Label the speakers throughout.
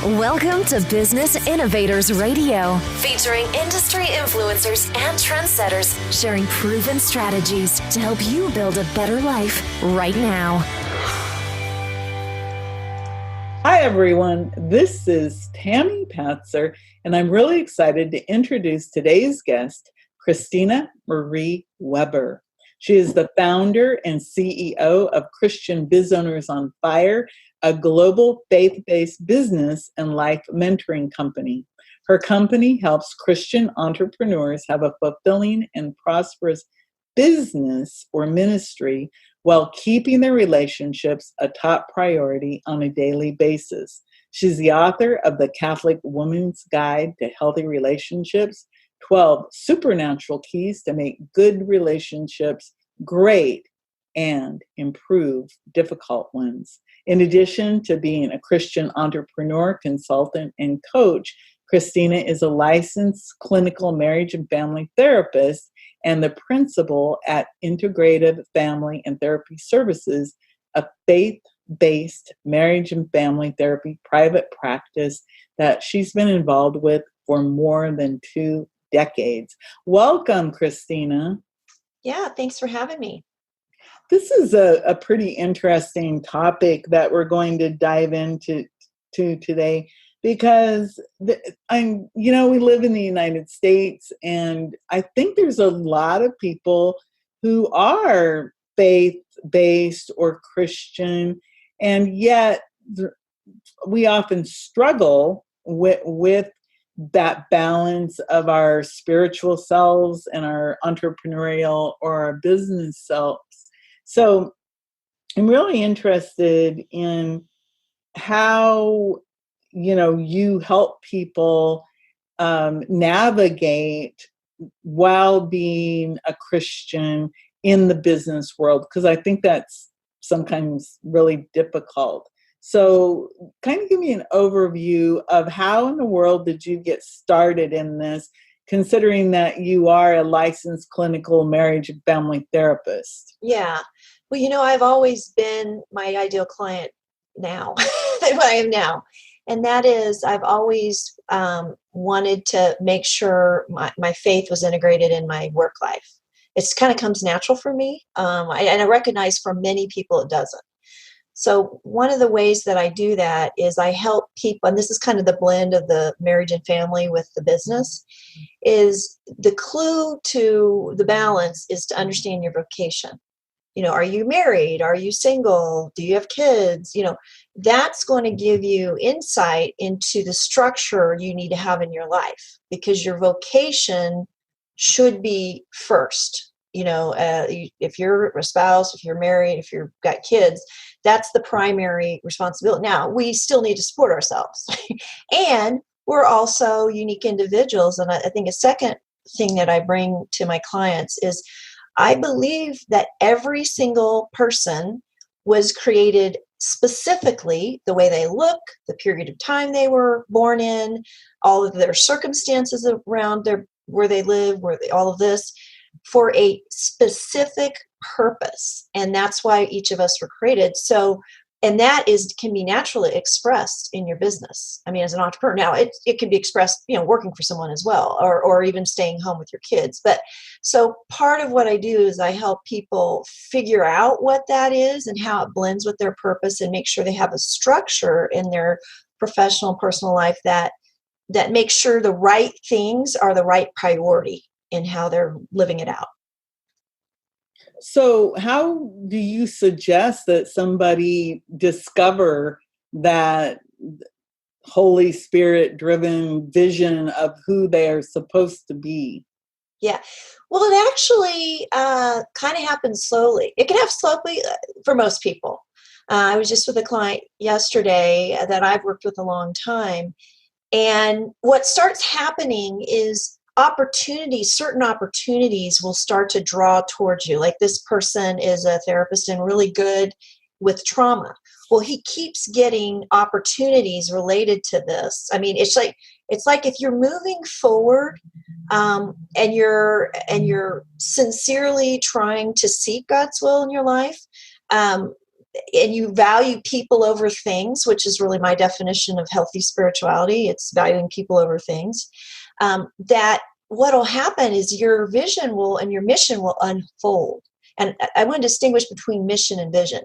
Speaker 1: Welcome to Business Innovators Radio, featuring industry influencers and trendsetters sharing proven strategies to help you build a better life right now.
Speaker 2: Hi, everyone. This is Tammy Patzer, and I'm really excited to introduce today's guest, Christina Marie Weber. She is the founder and CEO of Christian Biz Owners on Fire, a global faith-based business and life mentoring company. Her company helps Christian entrepreneurs have a fulfilling and prosperous business or ministry while keeping their relationships a top priority on a daily basis. She's the author of the Catholic Woman's Guide to Healthy Relationships, 12 Supernatural Keys to Make Good Relationships Great and Improve Difficult Ones. In addition to being a Christian entrepreneur, consultant, and coach, Christina is a licensed clinical marriage and family therapist and the principal at Integrative Family and Therapy Services, a faith-based marriage and family therapy private practice that she's been involved with for more than 2 decades. Welcome, Christina.
Speaker 3: Yeah, thanks for having me.
Speaker 2: This is a pretty interesting topic that we're going to dive into today because we live in the United States, and I think there's a lot of people who are faith-based or Christian, and yet we often struggle with that balance of our spiritual selves and our entrepreneurial or our business selves. So I'm really interested in how, you help people navigate while being a Christian in the business world, because I think that's sometimes really difficult. So kind of give me an overview of how in the world did you get started in this, considering that you are a licensed clinical marriage and family therapist?
Speaker 3: Yeah. Well, I've always been my ideal client now, what I am now. And that is, I've always wanted to make sure my faith was integrated in my work life. It kind of comes natural for me. And I recognize for many people it doesn't. So one of the ways that I do that is I help people, and this is kind of the blend of the marriage and family with the business, is the clue to the balance is to understand your vocation. Are you married? Are you single? Do you have kids? That's going to give you insight into the structure you need to have in your life, because your vocation should be first. If you're a spouse, if you're married, if you've got kids, that's the primary responsibility. Now, we still need to support ourselves. And we're also unique individuals. And I think a second thing that I bring to my clients is I believe that every single person was created specifically the way they look, the period of time they were born in, all of their circumstances around where they live, all of this, for a specific purpose. And that's why each of us were created. So, and that can be naturally expressed in your business. I mean, as an entrepreneur, now it can be expressed, working for someone as well, or even staying home with your kids. But so part of what I do is I help people figure out what that is and how it blends with their purpose, and make sure they have a structure in their professional and personal life that makes sure the right things are the right priority in how they're living it out.
Speaker 2: So how do you suggest that somebody discover that Holy Spirit driven vision of who they are supposed to be?
Speaker 3: Yeah. Well, it actually kind of happens slowly. It can happen slowly for most people. I was just with a client yesterday that I've worked with a long time. And what starts happening is certain opportunities will start to draw towards you. Like, this person is a therapist and really good with trauma. Well, he keeps getting opportunities related to this. I mean, it's like if you're moving forward, and you're sincerely trying to seek God's will in your life, and you value people over things, which is really my definition of healthy spirituality. It's valuing people over things. That what will happen is your vision will and your mission will unfold. And I want to distinguish between mission and vision.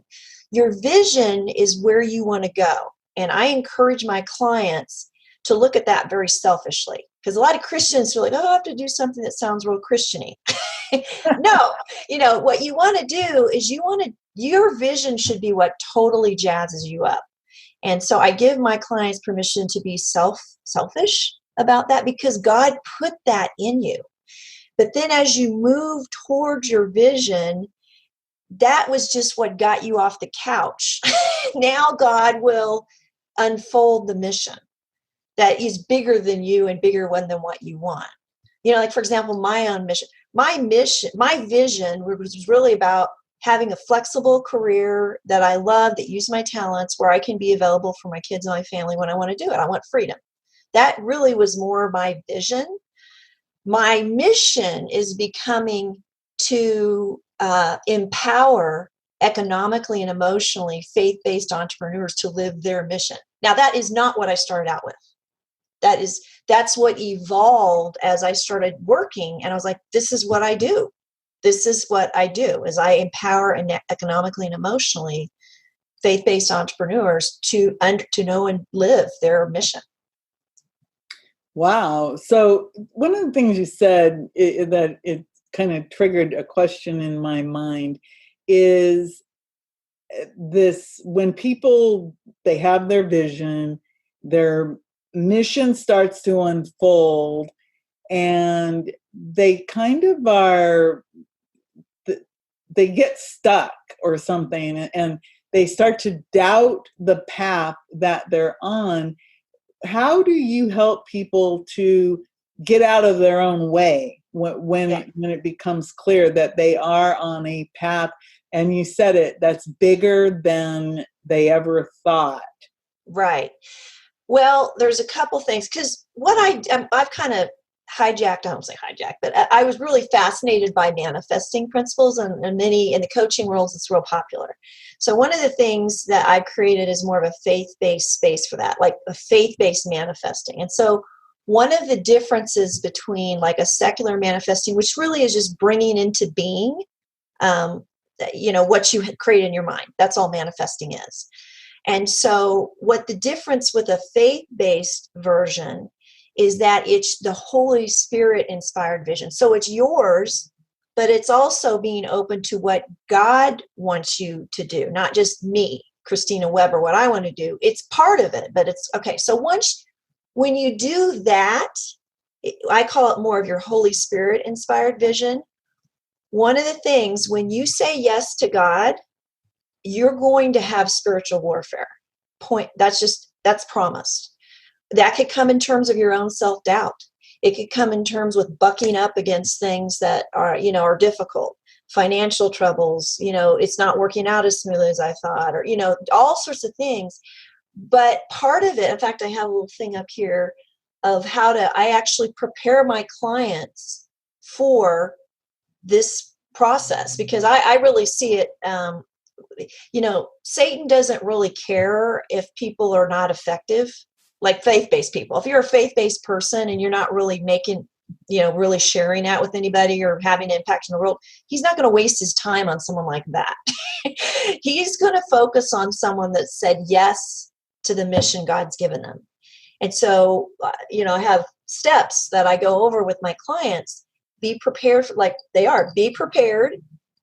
Speaker 3: Your vision is where you want to go. And I encourage my clients to look at that very selfishly, because a lot of Christians are like, oh, I have to do something that sounds real Christian-y. No, what you want to do is your vision should be what totally jazzes you up. And so I give my clients permission to be selfish about that, because God put that in you. But then as you move towards your vision, that was just what got you off the couch. Now God will unfold the mission that is bigger than you and bigger than what you want. Like, for example, my own mission, my vision was really about having a flexible career that I love, that use my talents, where I can be available for my kids and my family when I want to do it. I want freedom. That really was more my vision. My mission is becoming to empower economically and emotionally faith-based entrepreneurs to live their mission. Now, that is not what I started out with. That's what evolved as I started working, and I was like, this is what I do. This is what I do, is I empower economically and emotionally faith-based entrepreneurs to know and live their mission.
Speaker 2: Wow. So one of the things you said that it kind of triggered a question in my mind is this: when people, they have their vision, their mission starts to unfold, and they kind of they get stuck or something, and they start to doubt the path that they're on. How do you help people to get out of their own way when it becomes clear that they are on a path, and you said it, that's bigger than they ever thought?
Speaker 3: Right. Well, there's a couple things, because what I've kind of hijacked, I don't say hijacked, but I was really fascinated by manifesting principles, and many in the coaching world, it's real popular. So one of the things that I've created is more of a faith-based space for that, like a faith-based manifesting. And so one of the differences between like a secular manifesting, which really is just bringing into being, what you create in your mind, that's all manifesting is. And so what the difference with a faith-based version is that it's the Holy Spirit inspired vision. So it's yours, but it's also being open to what God wants you to do, not just me, Christina Weber, what I want to do. It's part of it, but it's okay. So when you do that, I call it more of your Holy Spirit inspired vision. One of the things, when you say yes to God, you're going to have spiritual warfare. That's promised. That could come in terms of your own self-doubt. It could come in terms with bucking up against things that are difficult, financial troubles, it's not working out as smoothly as I thought, or, all sorts of things. But part of it, in fact, I have a little thing up here of I actually prepare my clients for this process, because I really see it. Satan doesn't really care if people are not effective, like faith-based people. If you're a faith-based person and you're not really making, really sharing that with anybody or having an impact in the world, he's not going to waste his time on someone like that. He's going to focus on someone that said yes to the mission God's given them. And so, I have steps that I go over with my clients. Be prepared, be prepared,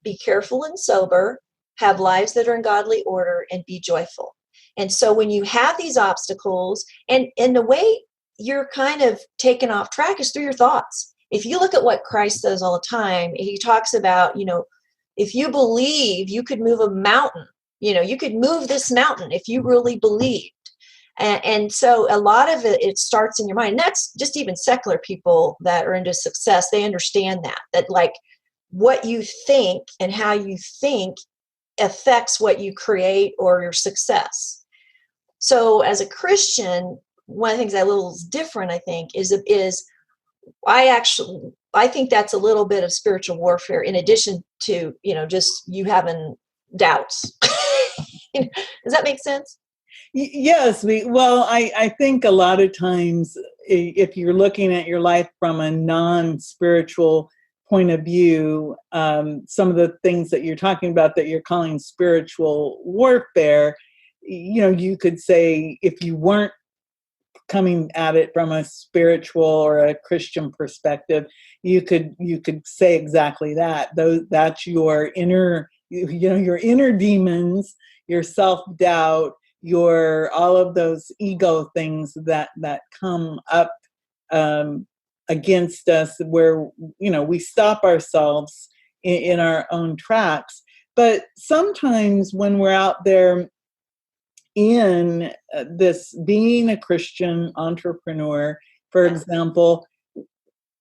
Speaker 3: be careful and sober, have lives that are in godly order, and be joyful. And so when you have these obstacles, and the way you're kind of taken off track is through your thoughts. If you look at what Christ says all the time, he talks about, if you believe, you could move a mountain. You could move this mountain if you really believed. And so a lot of it starts in your mind. And that's just even secular people that are into success. They understand that like what you think and how you think affects what you create or your success. So as a Christian, one of the things that is different, I think, is I think that's a little bit of spiritual warfare in addition to, just you having doubts. Does that make sense?
Speaker 2: Yes, I think a lot of times if you're looking at your life from a non-spiritual point of view, some of the things that you're talking about that you're calling spiritual warfare, you could say if you weren't coming at it from a spiritual or a Christian perspective, you could say exactly that. That's your inner, your inner demons, your self-doubt, your all of those ego things that come up against us, where we stop ourselves in our own tracks. But sometimes when we're out there in this being a Christian entrepreneur, for example,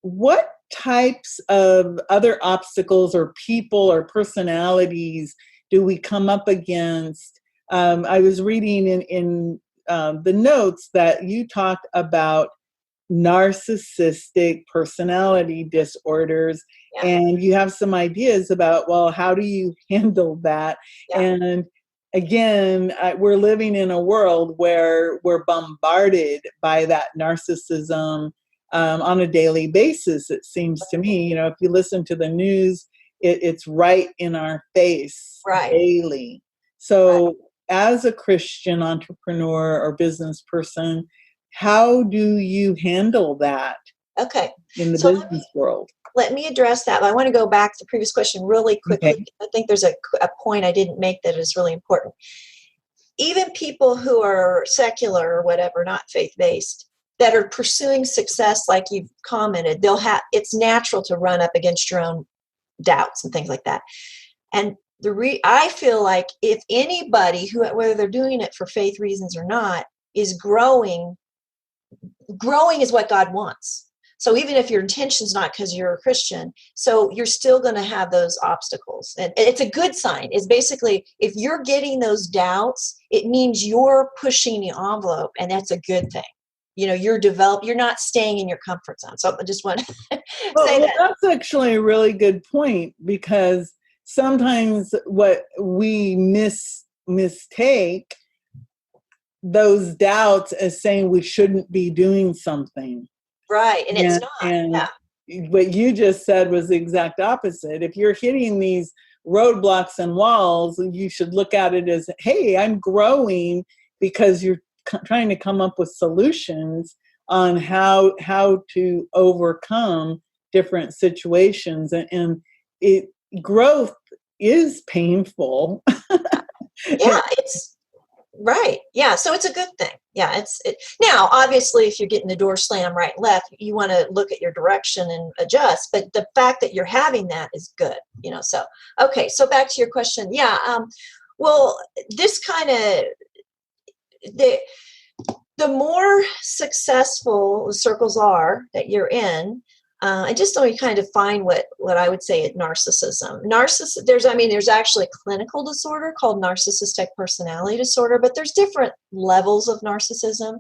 Speaker 2: what types of other obstacles or people or personalities do we come up against? I was reading in the notes that you talked about narcissistic personality disorders, and you have some ideas about, well, how do you handle that? And again, we're living in a world where we're bombarded by that narcissism on a daily basis, it seems to me. If you listen to the news, it's right in our face daily. So as a Christian entrepreneur or business person, how do you handle that in the business world?
Speaker 3: Let me address that. But I want to go back to the previous question really quickly.
Speaker 2: Okay.
Speaker 3: I think there's a point I didn't make that is really important. Even people who are secular or whatever, not faith-based, that are pursuing success, like you've commented, it's natural to run up against your own doubts and things like that. And I feel like if anybody whether they're doing it for faith reasons or not, is growing is what God wants. So even if your intention's not because you're a Christian, so you're still going to have those obstacles. And it's a good sign. It's basically, if you're getting those doubts, it means you're pushing the envelope, and that's a good thing. You're not staying in your comfort zone. So I just want to say that.
Speaker 2: That's actually a really good point, because sometimes what we mistake those doubts as saying we shouldn't be doing something.
Speaker 3: Right, and it's not.
Speaker 2: And what you just said was the exact opposite. If you're hitting these roadblocks and walls, you should look at it as, hey, I'm growing, because you're trying to come up with solutions on how to overcome different situations. And growth is painful.
Speaker 3: It's right. Yeah. So it's a good thing. Yeah. Now, obviously, if you're getting the door slammed right and left, you want to look at your direction and adjust. But the fact that you're having that is good. So, okay. So back to your question. Yeah. Well, this kind of, the more successful the circles are that you're in, I just don't kind of define what I would say is narcissism. There's actually a clinical disorder called narcissistic personality disorder, but there's different levels of narcissism.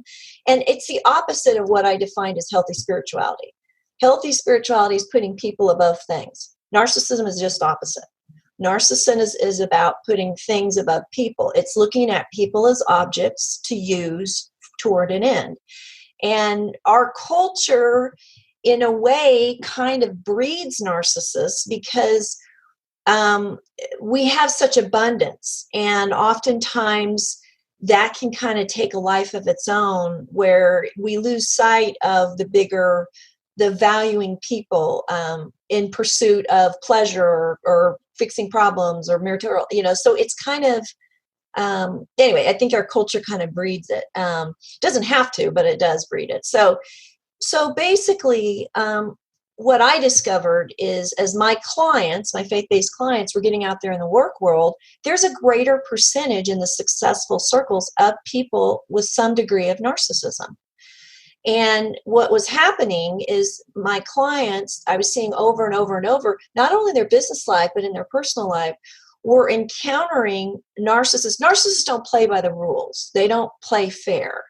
Speaker 3: And it's the opposite of what I defined as healthy spirituality. Healthy spirituality is putting people above things. Narcissism is just opposite. Narcissism is about putting things above people. It's looking at people as objects to use toward an end. And our culture, in a way, kind of breeds narcissists, because we have such abundance, and oftentimes that can kind of take a life of its own, where we lose sight of the valuing people in pursuit of pleasure or fixing problems or marital, so it's kind of anyway, I think our culture kind of breeds it. Doesn't have to, but it does breed it. So basically, what I discovered is, as my faith-based clients, were getting out there in the work world, there's a greater percentage in the successful circles of people with some degree of narcissism. And what was happening is, my clients, I was seeing over and over and over, not only in their business life, but in their personal life, were encountering narcissists. Narcissists don't play by the rules. They don't play fair.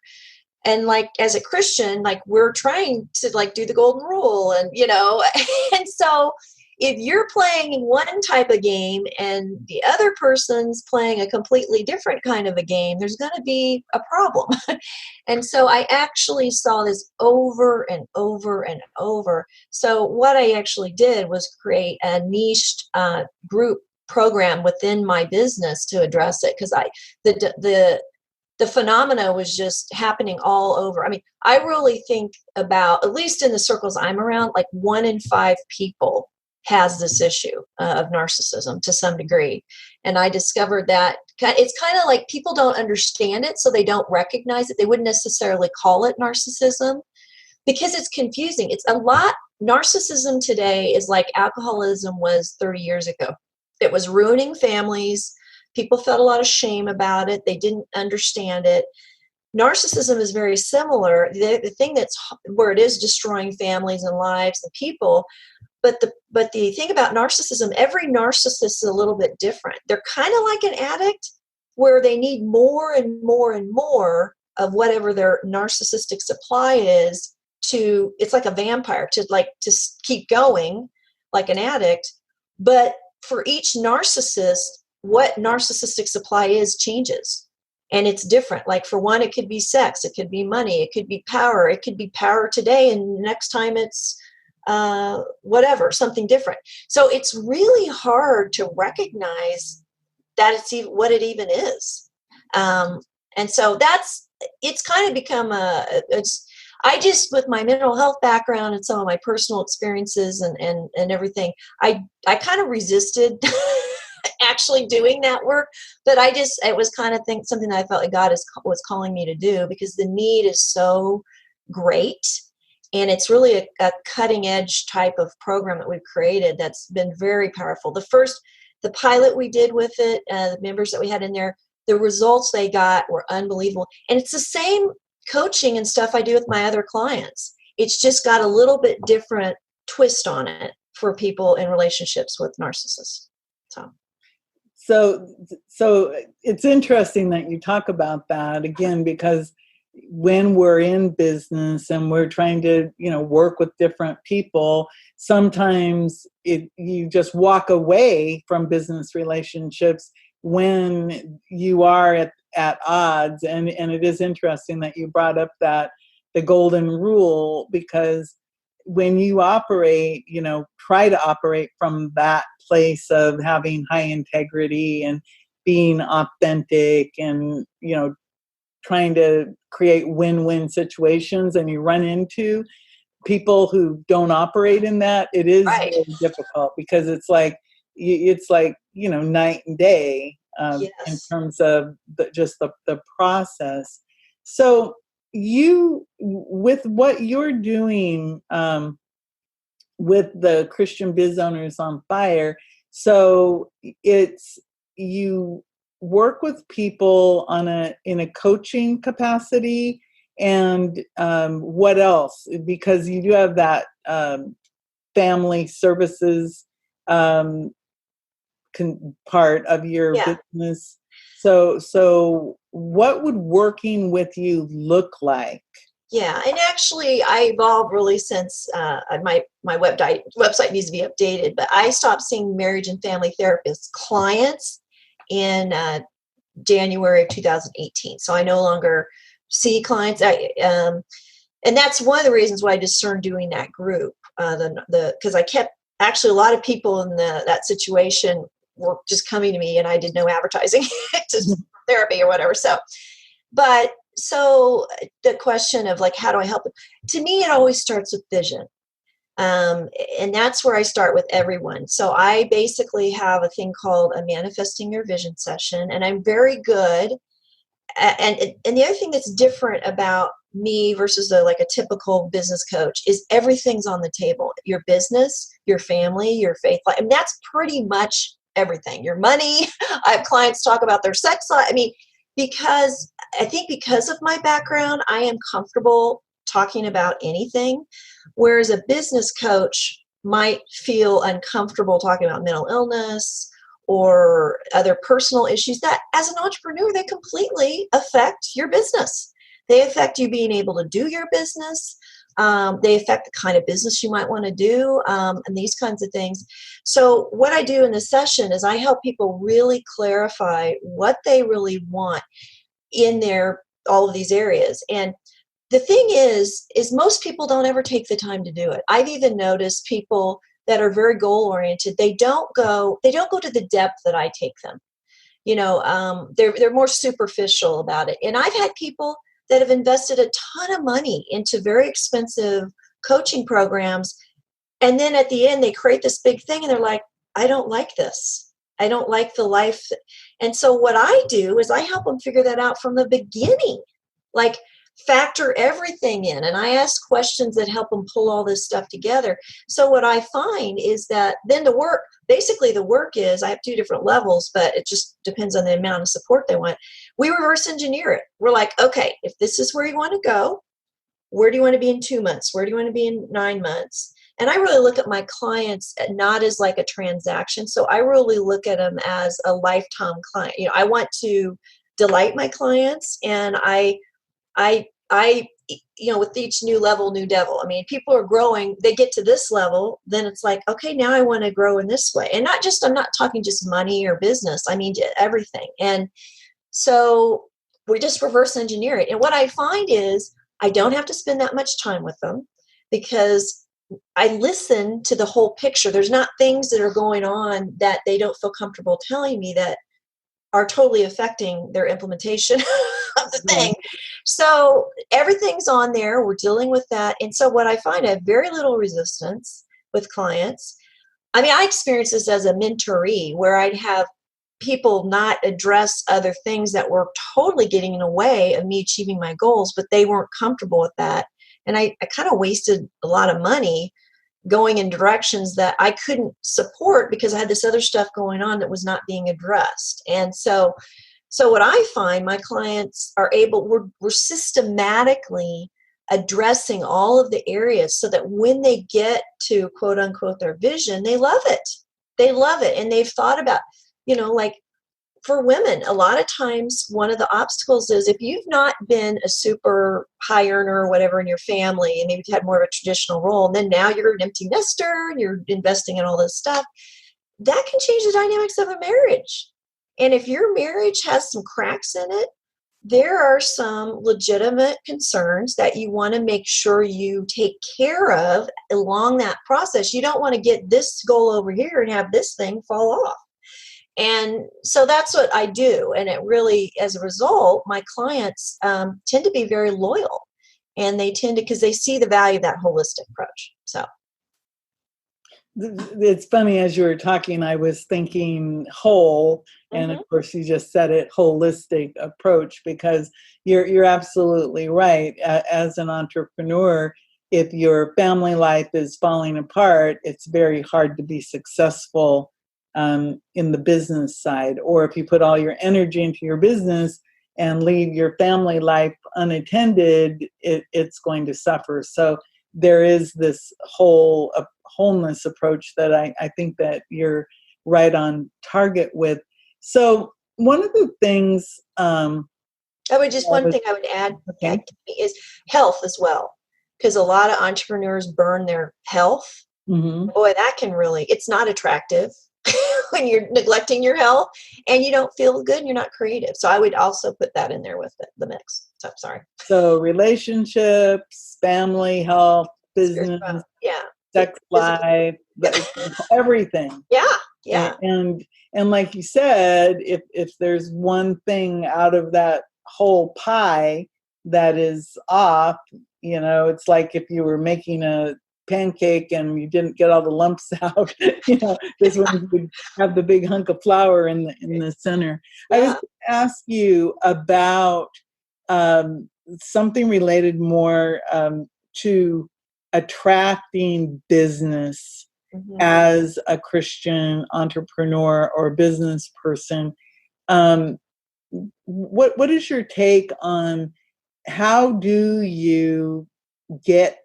Speaker 3: And as a Christian, we're trying to do the golden rule, and and so if you're playing one type of game and the other person's playing a completely different kind of a game, there's going to be a problem. And so I actually saw this over and over and over. So what I actually did was create a niched group program within my business to address it, because the phenomena was just happening all over. I mean, I really think about, at least in the circles I'm around, like 1 in 5 people has this issue of narcissism to some degree. And I discovered that it's kind of like people don't understand it, so they don't recognize it. They wouldn't necessarily call it narcissism because it's confusing. It's a lot. Narcissism today is like alcoholism was 30 years ago. It was ruining families. People felt a lot of shame about it. They didn't understand it. Narcissism is very similar. The thing that's where it is destroying families and lives and people. But the thing about narcissism, every narcissist is a little bit different. They're kind of like an addict where they need more and more and more of whatever their narcissistic supply is it's like a vampire to keep going like an addict. But for each narcissist, what narcissistic supply is changes. And it's different. Like for one, it could be sex, it could be money, it could be power. It could be power today, and next time it's whatever, something different. So it's really hard to recognize that it's even what it even is. And so it's kind of become I just, with my mental health background and some of my personal experiences and everything, I kind of resisted actually doing that work, but it was kind of something that I felt like God was calling me to do, because the need is so great. And it's really a cutting edge type of program that we've created that's been very powerful. The pilot we did with it, the members that we had in there, the results they got were unbelievable. And it's the same coaching and stuff I do with my other clients. It's just got a little bit different twist on it for people in relationships with narcissists.
Speaker 2: So it's interesting that you talk about that again, because when we're in business and we're trying to, work with different people, sometimes you just walk away from business relationships when you are at odds. And it is interesting that you brought up the golden rule, because when you operate, try to operate from that place of having high integrity and being authentic and, trying to create win-win situations, and you run into people who don't operate in that, it is
Speaker 3: Right.
Speaker 2: very difficult, because it's like night and day
Speaker 3: Yes.
Speaker 2: in terms of the process. So you, with what you're doing with the Christian Biz Owners on Fire, so you work with people in a coaching capacity, and what else? Because you do have that family services part of your business. So what would working with you look like?
Speaker 3: Yeah, and actually I evolved really since my website needs to be updated, but I stopped seeing marriage and family therapist clients in January of 2018. So I no longer see clients. And that's one of the reasons why I discerned doing that group. Because I kept, actually a lot of people in that situation were just coming to me, and I did no advertising, just therapy or whatever. So the question of how do I help them? To me, it always starts with vision. And that's where I start with everyone. So I basically have a thing called a manifesting your vision session, and I'm very good. And the other thing that's different about me versus a typical business coach is everything's on the table. Your business, your family, your faith life, and that's pretty much everything. Your money. I have clients talk about their sex life. Because of my background, I am comfortable talking about anything, whereas a business coach might feel uncomfortable talking about mental illness or other personal issues that, as an entrepreneur, they completely affect your business. They affect you being able to do your business. They affect the kind of business you might want to do, and these kinds of things. So what I do in this session is I help people really clarify what they really want in all of these areas. And the thing is most people don't ever take the time to do it. I've even noticed people that are very goal oriented, they don't go to the depth that I take them. They're more superficial about it. And I've had people that have invested a ton of money into very expensive coaching programs. And then at the end, they create this big thing and they're like, I don't like this. I don't like the life. And so what I do is I help them figure that out from the beginning, like factor everything in. And I ask questions that help them pull all this stuff together. So what I find is that then the work is, I have 2 different levels, but it just depends on the amount of support they want. We reverse engineer it. We're like, okay, if this is where you want to go, where do you want to be in 2 months? Where do you want to be in 9 months? And I really look at my clients not as like a transaction. So I really look at them as a lifetime client. I want to delight my clients, and I with each new level, new devil. I mean, people are growing, they get to this level, then it's like, okay, now I want to grow in this way. And I'm not talking just money or business. I mean, everything. And so we just reverse engineer it. And what I find is I don't have to spend that much time with them because I listen to the whole picture. There's not things that are going on that they don't feel comfortable telling me that are totally affecting their implementation of the thing. So everything's on there. We're dealing with that. And so what I find, I have very little resistance with clients. I mean, I experience this as a mentoree where I'd have people not address other things that were totally getting in the way of me achieving my goals, but they weren't comfortable with that. And I kind of wasted a lot of money going in directions that I couldn't support because I had this other stuff going on that was not being addressed. And so what I find, my clients are we're systematically addressing all of the areas so that when they get to quote unquote their vision, they love it. They love it. And they've thought about, like for women, a lot of times one of the obstacles is if you've not been a super high earner or whatever in your family, and maybe you've had more of a traditional role, and then now you're an empty nester and you're investing in all this stuff, that can change the dynamics of a marriage. And if your marriage has some cracks in it, there are some legitimate concerns that you want to make sure you take care of along that process. You don't want to get this goal over here and have this thing fall off. And so that's what I do. And it really, as a result, my clients tend to be very loyal, and they tend to, because they see the value of that holistic approach. So
Speaker 2: it's funny, as you were talking, I was thinking whole, and of course you just said it, holistic approach, because you're absolutely right. As an entrepreneur, if your family life is falling apart, it's very hard to be successful in the business side. Or if you put all your energy into your business and leave your family life unattended, it's going to suffer. So there is this wholeness approach that I think that you're right on target with. So one of the things
Speaker 3: one thing I would add is health as well, because a lot of entrepreneurs burn their health. Boy, that can really, it's not attractive when you're neglecting your health and you don't feel good and you're not creative. So I would also put that in there with the mix. So sorry.
Speaker 2: So relationships, family, health, business, sex life, everything.
Speaker 3: Yeah.
Speaker 2: And like you said, if there's one thing out of that whole pie that is off, it's like if you were making a pancake and you didn't get all the lumps out, this one would have the big hunk of flour in the center. I was going to ask you about something related more to attracting business as a Christian entrepreneur or business person. What is your take on how do you get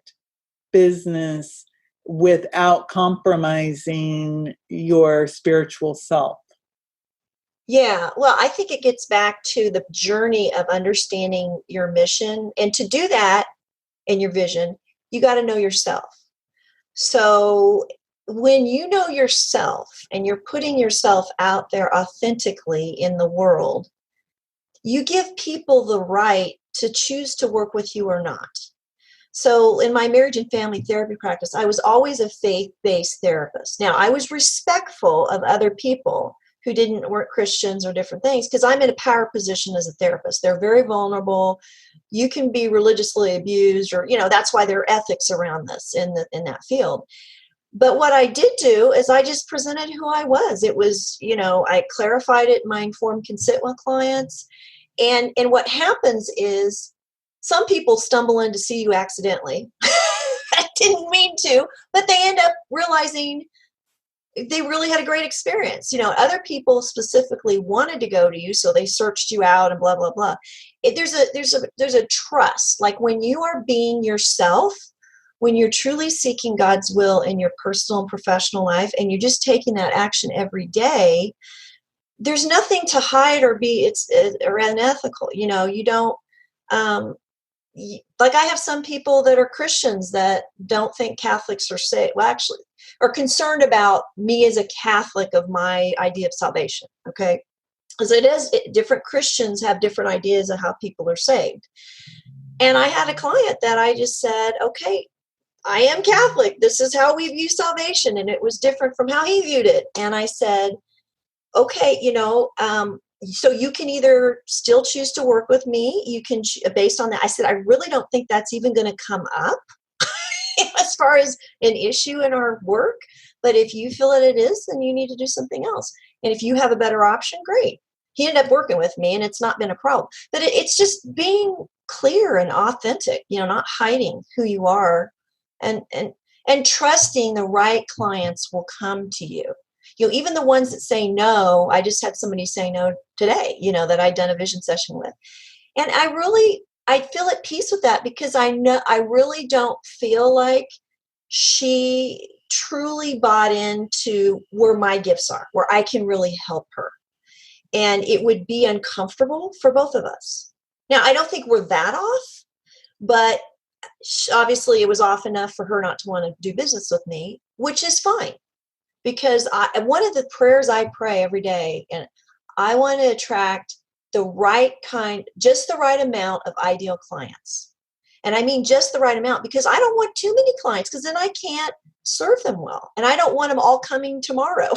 Speaker 2: business without compromising your spiritual self?
Speaker 3: Yeah, well, I think it gets back to the journey of understanding your mission. And to do that in your vision, you got to know yourself. So when you know yourself and you're putting yourself out there authentically in the world, you give people the right to choose to work with you or not. So in my marriage and family therapy practice, I was always a faith-based therapist. Now, I was respectful of other people who weren't Christians or different things, because I'm in a power position as a therapist. They're very vulnerable. You can be religiously abused, or, that's why there are ethics around this in that field. But what I did do is I just presented who I was. It was, I clarified it in my informed consent with clients. And what happens is some people stumble in to see you accidentally. I didn't mean to, but they end up realizing they really had a great experience. Other people specifically wanted to go to you, so they searched you out and blah, blah, blah. There's a trust. Like when you are being yourself, when you're truly seeking God's will in your personal and professional life, and you're just taking that action every day, there's nothing to hide or be or unethical. You don't, like I have some people that are Christians that don't think Catholics are safe. Well, actually, are concerned about me as a Catholic of my idea of salvation. Okay. Because different Christians have different ideas of how people are saved. And I had a client that I just said, okay, I am Catholic. This is how we view salvation. And it was different from how he viewed it. And I said, okay, so you can either still choose to work with me. You can, based on that, I said, I really don't think that's even going to come up as far as an issue in our work. But if you feel that it is, then you need to do something else. And if you have a better option, great. He ended up working with me, and it's not been a problem. But it's just being clear and authentic, not hiding who you are, and trusting the right clients will come to you. Even the ones that say no. I just had somebody say no today, that I'd done a vision session with. And I feel at peace with that, because I know I really don't feel like she truly bought into where my gifts are, where I can really help her. And it would be uncomfortable for both of us. Now, I don't think we're that off, but obviously it was off enough for her not to want to do business with me, which is fine. Because one of the prayers I pray every day, and I want to attract the right kind, just the right amount of ideal clients. And I mean just the right amount, because I don't want too many clients, because then I can't serve them well. And I don't want them all coming tomorrow.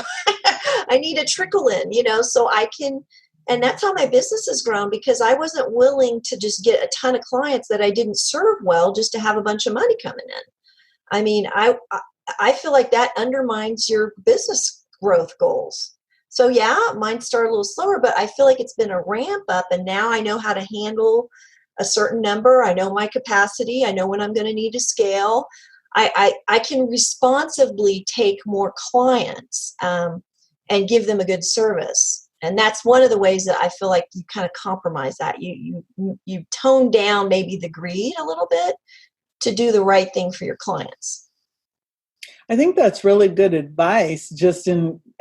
Speaker 3: I need a trickle in, so I can, and that's how my business has grown, because I wasn't willing to just get a ton of clients that I didn't serve well just to have a bunch of money coming in. I mean, I feel like that undermines your business growth goals. So yeah, mine started a little slower, but I feel like it's been a ramp up, and now I know how to handle a certain number. I know my capacity. I know when I'm going to need to scale. I can responsibly take more clients and give them a good service. And that's one of the ways that I feel like you kind of compromise that. You tone down maybe the greed a little bit to do the right thing for your clients.
Speaker 2: I think that's really good advice, just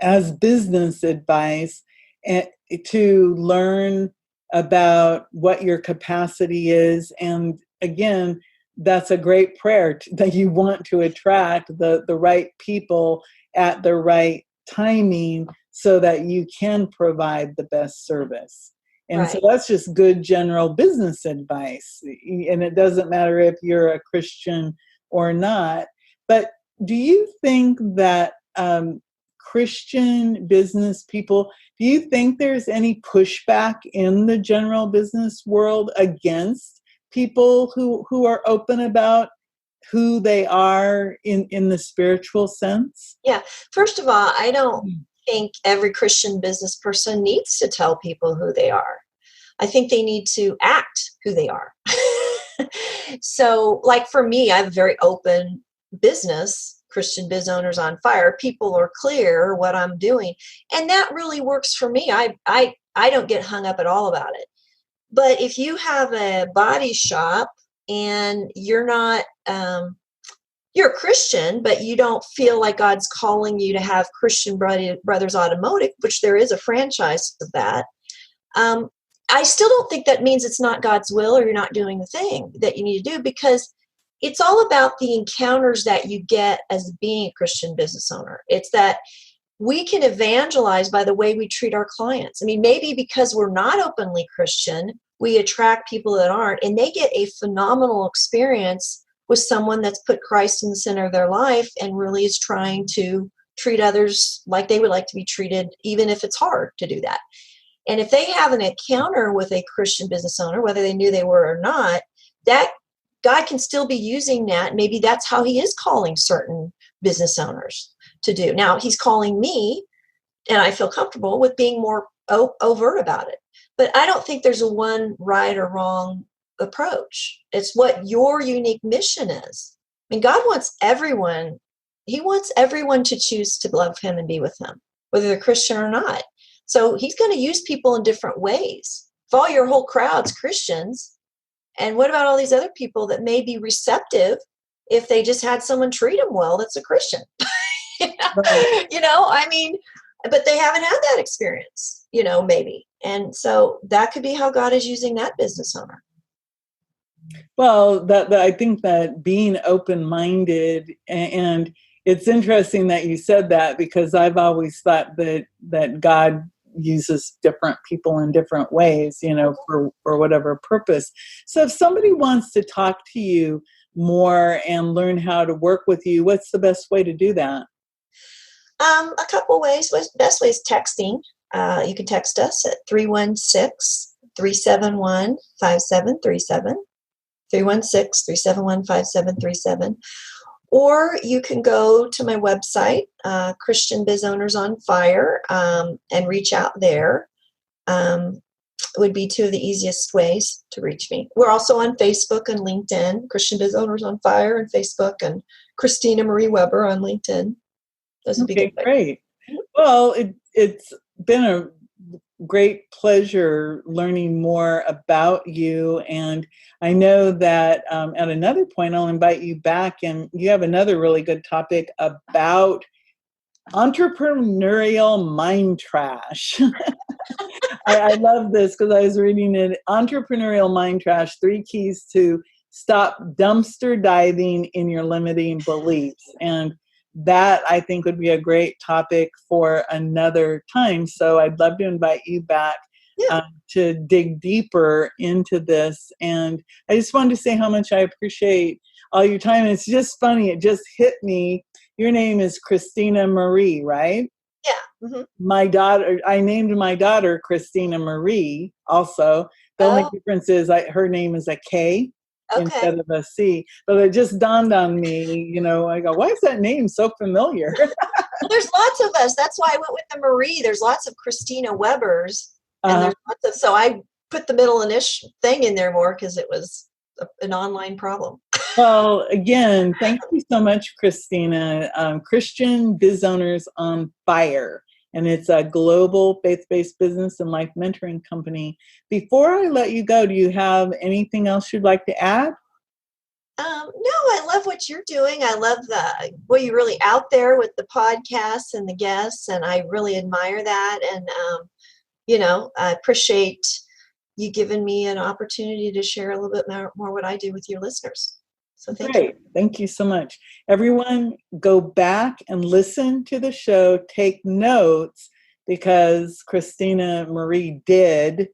Speaker 2: as business advice, and to learn about what your capacity is. And again, that's a great prayer, that you want to attract the right people at the right timing so that you can provide the best service. And
Speaker 3: Right.
Speaker 2: So that's just good general business advice. And it doesn't matter if you're a Christian or not. But do you think that Christian business people, do you think there's any pushback in the general business world against people who are open about who they are in the spiritual sense?
Speaker 3: Yeah. First of all, I don't think every Christian business person needs to tell people who they are. I think they need to act who they are. So, like for me, I have a very open business. Christian Biz Owners on Fire. People are clear what I'm doing, and that really works for me. I don't get hung up at all about it. But if you have a body shop and you're not you're a Christian, but you don't feel like God's calling you to have Christian Brothers Automotive, which there is a franchise of that. I still don't think that means it's not God's will or you're not doing the thing that you need to do, because it's all about the encounters that you get as being a Christian business owner. It's that we can evangelize by the way we treat our clients. I mean, maybe because we're not openly Christian, we attract people that aren't, and they get a phenomenal experience with someone that's put Christ in the center of their life and really is trying to treat others like they would like to be treated, even if it's hard to do that. And if they have an encounter with a Christian business owner, whether they knew they were or not, that God can still be using that. Maybe that's how he is calling certain business owners to do. Now, he's calling me, and I feel comfortable with being more overt about it. But I don't think there's a one right or wrong approach. It's what your unique mission is. I mean, God wants everyone. He wants everyone to choose to love him and be with him, whether they're Christian or not. So he's going to use people in different ways. If all your whole crowd's Christians, and what about all these other people that may be receptive if they just had someone treat them well that's a Christian?
Speaker 2: Right.
Speaker 3: I mean, but they haven't had that experience, maybe. And so that could be how God is using that business owner.
Speaker 2: Well, that I think that being open-minded, and it's interesting that you said that, because I've always thought that God uses different people in different ways, for whatever purpose. So if somebody wants to talk to you more and learn how to work with you, what's the best way to do that?
Speaker 3: A couple ways. The best way is texting. You can text us at 316-371-5737, 316-371-5737. Or you can go to my website, Christian Biz Owners on Fire, and reach out there. Would be two of the easiest ways to reach me. We're also on Facebook and LinkedIn, Christian Biz Owners on Fire on Facebook, and Christina Marie Weber on LinkedIn. Those would be good.
Speaker 2: Great. Well, it's been a great pleasure learning more about you. And I know that at another point, I'll invite you back, and you have another really good topic about entrepreneurial mind trash. I love this because I was reading it. Entrepreneurial mind trash, 3 keys to stop dumpster diving in your limiting beliefs. And that, I think, would be a great topic for another time. So I'd love to invite you back to dig deeper into this. And I just wanted to say how much I appreciate all your time. It's just funny. It just hit me. Your name is Christina Marie, right?
Speaker 3: Yeah. Mm-hmm.
Speaker 2: My daughter, I named my daughter Christina Marie also. The only difference is her name is a K. Instead of a C. But it just dawned on me, I go, why is that name so familiar?
Speaker 3: Well, there's lots of us. That's why I went with the Marie. There's lots of Christina Webers. And there's lots of, so I put the middle initial thing in there more because it was an online problem.
Speaker 2: Well, again, thank you so much, Christina. Christian Biz Owners on Fire. And it's a global faith-based business and life mentoring company. Before I let you go, do you have anything else you'd like to add?
Speaker 3: No, I love what you're doing. I love you're really out there with the podcasts and the guests, and I really admire that. And, I appreciate you giving me an opportunity to share a little bit more what I do with your listeners. So thank you.
Speaker 2: Thank you so much. Everyone, go back and listen to the show. Take notes, because Christina Marie did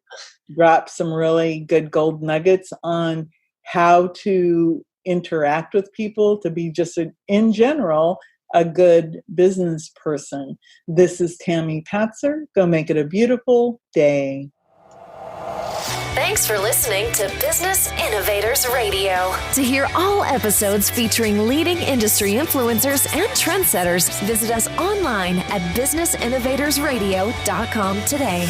Speaker 2: drop some really good gold nuggets on how to interact with people to be just in general a good business person. This is Tammy Patzer. Go make it a beautiful day.
Speaker 1: Thanks for listening to Business Innovators Radio. To hear all episodes featuring leading industry influencers and trendsetters, visit us online at businessinnovatorsradio.com today.